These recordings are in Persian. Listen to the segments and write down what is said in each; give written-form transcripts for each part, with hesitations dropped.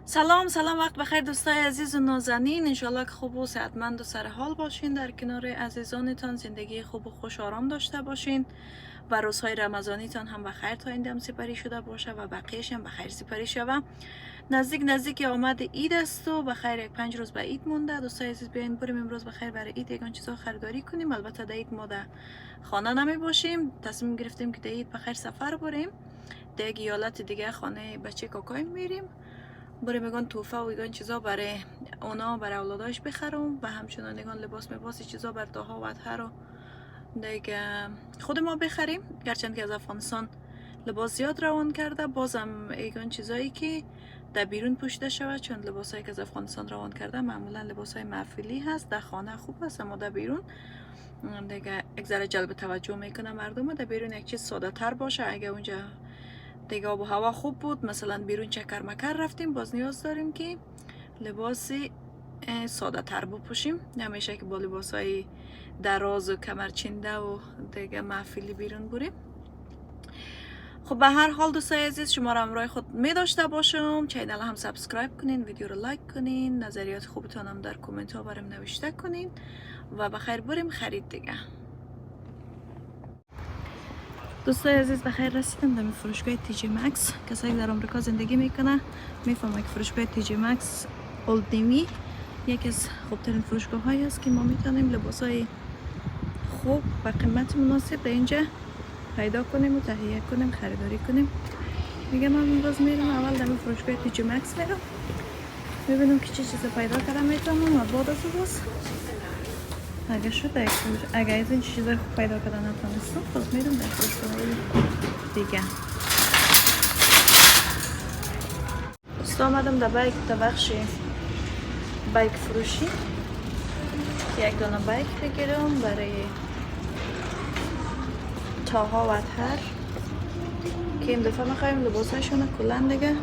سلام وقت بخیر دوستای عزیز و نازنین. انشالله که خوب و صحتمند و سر حال باشین، در کنار عزیزانتان زندگی خوب و خوش آرام داشته باشین و روزهای رمضانیتان هم بخیر تا این دم سپری شده باشه و بقیهش هم بخیر سپری شوه. نزدیک آمد عید است و بخیر یک 5 روز به عید مونده. دوستای عزیز بیاین بریم امروز بخیر برای عید یگان چیزا خریداری کنیم. البته در عید ما در خانه نمی باشیم، تصمیم گرفتیم که در عید بخیر سفر بریم در یک ایالت دیگه، خانه بچه کاکایم میریم. بریم میگن توفه و ایگان چیزا برای اونا برای اولاداش بخرم و همچنان ایگان لباس چیزا بر تاها و اتها رو دیگه خود ما بخریم. گرچند که از افغانستان لباس زیاد روان کرده، بازم ایگان چیزایی که در بیرون پوشیده شود، چون لباسایی که از افغانستان روان کرده معمولا لباسای محفلی هست، در خانه خوب است اما در بیرون دیگه یک ذره جلب توجه میکنه مردم. در بیرون یک چیز ساده تر باشه. اگه اونجا دیگه آب و هوا خوب بود، مثلا بیرون چکر مکر رفتیم، باز نیاز داریم که لباس ساده تر بپوشیم، نمیشه که با لباس های دراز و کمرچینده و دیگه محفلی بیرون بریم. خب به هر حال دوستای عزیز، شما را همراه خود می داشته باشم. چینل هم سابسکرایب کنین، ویدیو رو لایک کنین، نظریات خوبتان هم در کامنت ها برام نوشته کنین و بخیر بریم خرید دیگه. دوستای عزیز بخیر رسیدم در فروشگاه تی جی مکس. کسایی که در آمریکا زندگی میکنه میفهمه که فروشگاه تی جی مکس اولد نیوی یکی از خوبترین فروشگاه هایی است که ما میتونیم لباس های خوب و قیمت مناسب در اینجا پیدا کنیم و تهیه کنیم، خریداری کنیم. میگم من امروز میرم اول در فروشگاه تی جی مکس میرم ببینم که چه چیز پیدا کردم میتونم و بعد از باز اگه شد اگه از این چیزای خوب پیدا کردن نتونستم باز میرم در فروشگاه دیگه. دوست آمدم در بخش بایک فروشی یک دانه بایک بگیرم برای تاها و اتهر که این دفعه میخوایم لباسایشون کلن دیگه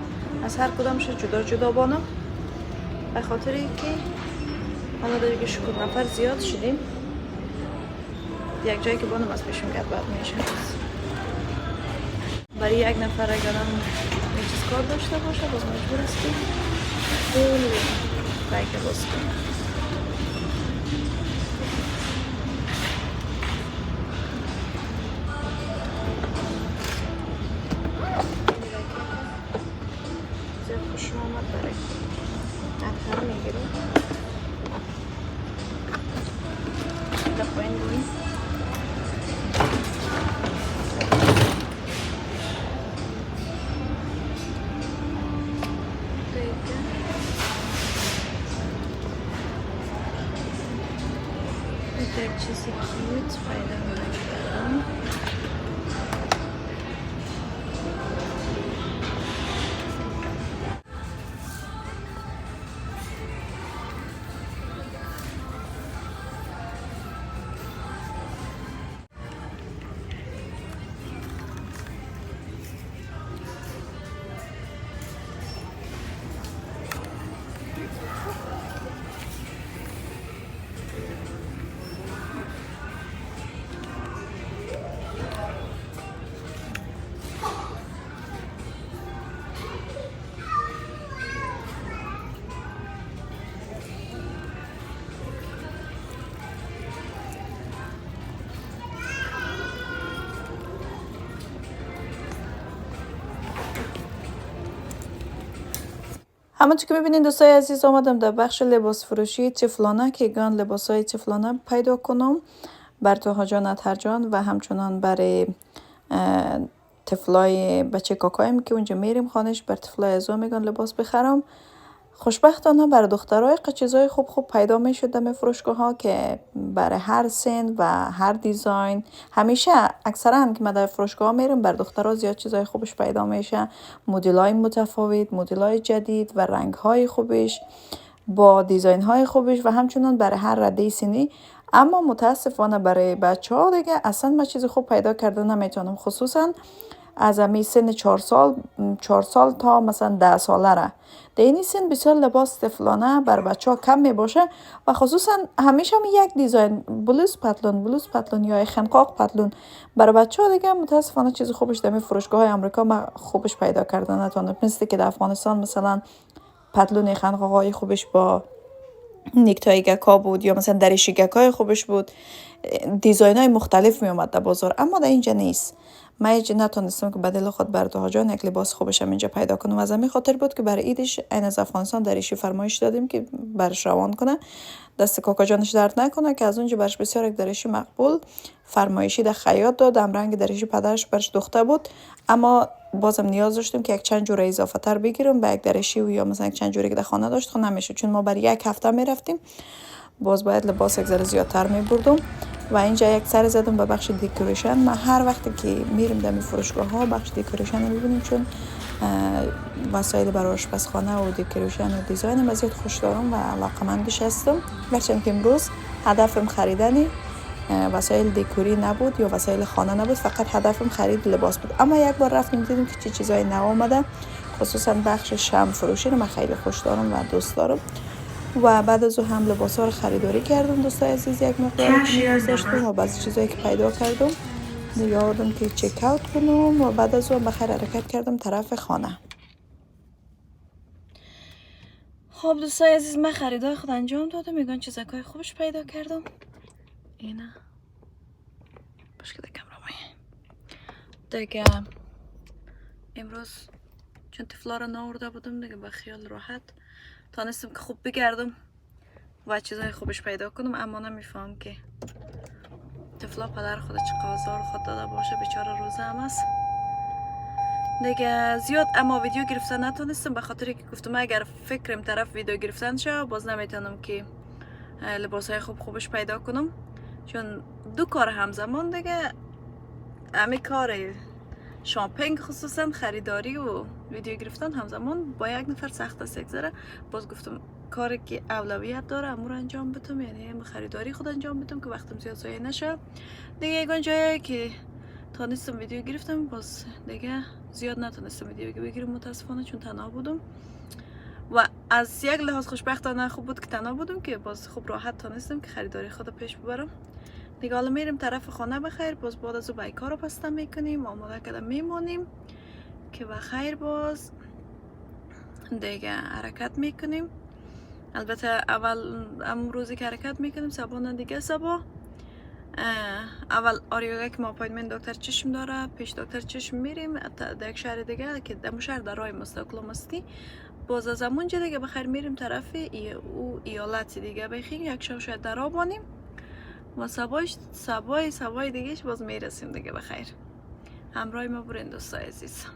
از هر کدامش جدا بانم، به خاطر اینکه حالا دیگه شکر نفر زیاد شدیم، یک جایی که بانم از پیشون گرد باید میشه. برای یک نفر اگر هم یه چیز کار داشته باشه باز مجبور است که کل بایک باز کنه. زیاد خوشم آمد برای اتهر میگیرم در پایین بریم. یک چیزی کیوت پیدا میکنم. همونطور که میبینین دوستای عزیز، آمدم در بخش لباس فروشی طفلانه که گان لباسای طفلانه پیدا کنم بر توها جان اتهر جان و همچنان برای طفلای بچه کاکایم که اونجا میریم خانش بر طفلای ازو میگن لباس بخرم. خوشبختانه برای دخترای چیزای خوب پیدا میشد در فروشگاه ها که برای هر سن و هر دیزاین. همیشه اکثرا که ما در فروشگاه میریم بر دخترها زیاد چیزای خوبش پیدا میشه، مدل های متفاوت، مدل های جدید و رنگ های خوبش با دیزاین های خوبش و همچنان برای هر رده سنی. اما متاسفانه برای بچه ها دیگه اصلا ما چیز خوب پیدا کرده نمیتونم، خصوصا از امی سن 4 سال تا مثلا 10 ساله را. در این سن بسیار لباس طفلانه بر بچه ها کم می باشه و خصوصا همیشه یک دیزاین بلوز پتلون یا خنقاق پتلون برای بچه ها دیگه متاسفانه چیز خوبش در فروشگاه های امریکا ما خوبش پیدا کردن نتونم، مثل که در افغانستان مثلا پتلون خنقاقای خوبش با نیکتای گکا بود یا مثلا دریشی گکای خوبش بود. دیزاین های مختلف می اومد در بازار، اما در اینجا نیست. من اینجا نتونستم که بدل خود بر دو جان یک لباس خوبشم اینجا پیدا کنم. از همین خاطر بود که برای ایدش این از افغانستان دریشی فرمایش دادیم که برش روان کنه، دست کاکا جانش درد نکنه، که از اونجا برش بسیار یک دریشی مقبول فرمایشی در خیاط داد. هم رنگ دریشی پدرش برش دختر بود، اما بازم نیاز داشتیم که یک چند جور اضافه تر بگیرم به یک دریشی و یا مثلا یک چند جوری که در خانه داشت خب نمیشه، چون ما برای یک هفته میرفتیم باز باید لباس یک ذره زیادتر میبردم. و اینجا یک سر زدم به بخش دکوریشن. ما هر وقتی که میریم در فروشگاه ها بخش دکوریشن رو میبینیم، چون وسایل برای آشپزخانه و دکوریشن و دیزاین من زیاد خوش دارم و علاقه‌مندش هستم. گرچه که امروز هدفم خریدن وسایل دکوری نبود یا وسایل خانه نبود، فقط هدفم خرید لباس بود. اما یک بار رفتیم دیدیم که چه چیزایی نو آمده، خصوصا بخش شمع فروشی رو من خیلی خوش دارم و دوست دارم. و بعد از اون هم لباسا رو خریداری کردم دوستای عزیز، یک مقدار نیاز داشتم و بعضی چیزایی که پیدا کردم دیگه آوردم که چک اوت کنم و بعد از اون بخیر حرکت کردم طرف خانه. خب دوستای عزیز من خریدای خود انجام دادم، میگن چیزای خوبش پیدا کردم. اینه باش که کامرا دیگه امروز چون تفلا رو ناورده بودم دیگه با خیال راحت تانستم که خوب بگردم و چیزای خوبش پیدا کنم، اما نمیفهم که تفلا پدر خود چه آزار خود داده باشه، بیچاره روزه هم است دیگه زیاد. اما ویدیو گرفتن نتونستم به خاطر که گفتم اگر فکرم طرف ویدیو گرفتن شه باز نمیتونم که لباسای خوبش پیدا کنم، چون دو کار همزمان دیگه، همه کار شاپینگ خصوصا خریداری و ویدیو گرفتن همزمان با یک نفر سخت است یگذره. باز گفتم کاری که اولویت داره امور انجام بدم، یعنی خریداری خود انجام بدم که وقتم زیاد ضایع نشه دیگه. یگان جایی که تونستم ویدیو گرفتم باز دیگه زیاد نتونستم ویدیو بگیرم متاسفانه، چون تنها بودم و از یک لحاظ خوشبختانه خوب بود که تنها بودم که باز خوب راحت تونستم که خریداری خود پیش ببرم دیگه. حالا میریم طرف خانه بخیر، باز بعد از او بیکار رو پسته میکنیم، آماده کده میمونیم که بخیر باز دیگه حرکت میکنیم. البته اول روزی که حرکت میکنیم سبانه دیگه سبا اول آریوگه که ما اپایمنت دکتر چشم داره، پیش دکتر چشم میریم در یک شهر دیگه که در شهر در راه مستقلم استی، باز از همونجا دیگه بخیر میریم طرف او ایالت دیگه بخیر یک شب شاید در آبانیم و سبای دیگهش باز میرسیم دیگه بخیر. همراه ما برین دوستای عزیز.